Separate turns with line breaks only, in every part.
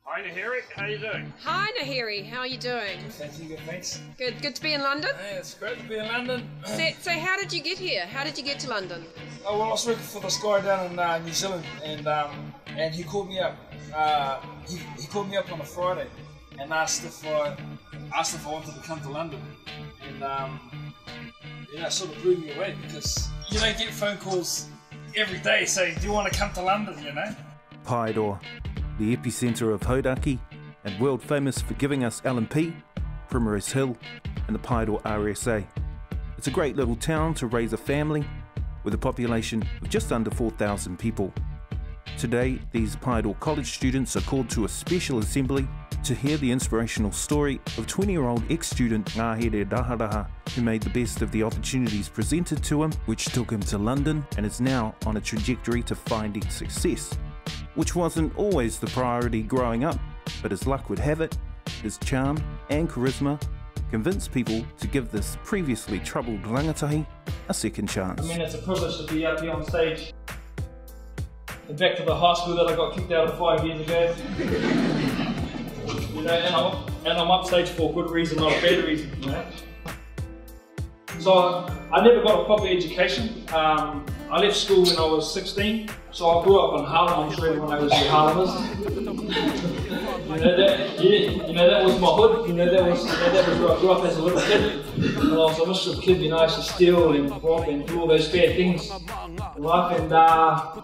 Hi Ngahere, how you doing?
Hi Ngahere, how are you doing?
Thank you, good thanks.
Good to be in London?
Hey, it's great to be in London.
So how did you get here? How did you get to London?
Oh, well, I was working for this guy down in New Zealand, and he called me up. He called me up on a Friday and asked if I wanted to come to London, and that sort of blew me away because you don't get phone calls every day saying, "Do you want to come to London?" You know.
Paeroa, the epicentre of Hauraki and world famous for giving us LNP, Primrose Hill and the Paeroa RSA. It's a great little town to raise a family with a population of just under 4,000 people. Today, these Paeroa college students are called to a special assembly to hear the inspirational story of 20-year-old ex-student Ngahere Raharaha, who made the best of the opportunities presented to him, which took him to London and is now on a trajectory to finding success, which wasn't always the priority growing up, but as luck would have it, his charm and charisma convinced people to give this previously troubled rangatahi a second chance.
I mean, it's a privilege to be up here on stage. And back to the high school that I got kicked out of 5 years ago. You know, and I'm up stage for a good reason, not a bad reason, you know. So I never got a proper education. I left school when I was 16, so I grew up in Harlem. I'm sure everyone knows where Harlem is. That was my hood. That was where I grew up as a little kid. And I was a mischief kid. I used to steal and rob and do all those bad things in life. And I'm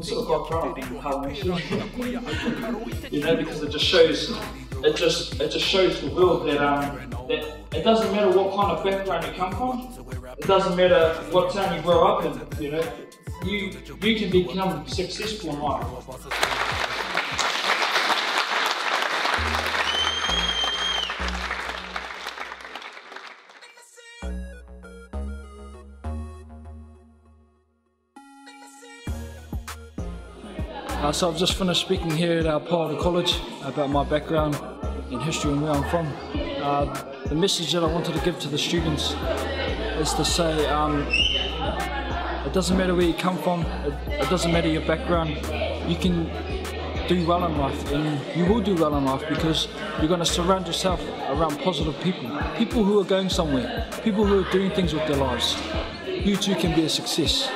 sort of quite proud of Harlem actually. Because it just shows the world that it doesn't matter what kind of background you come from. It doesn't matter what town you grow up in. You can become successful in life. So I've just finished speaking here at our Paeroa College about my background in history and where I'm from. The message that I wanted to give to the students is to say it doesn't matter where you come from, it doesn't matter your background, you can do well in life, and you will do well in life because you're going to surround yourself around positive people who are going somewhere, people who are doing things with their lives. You too can be a success.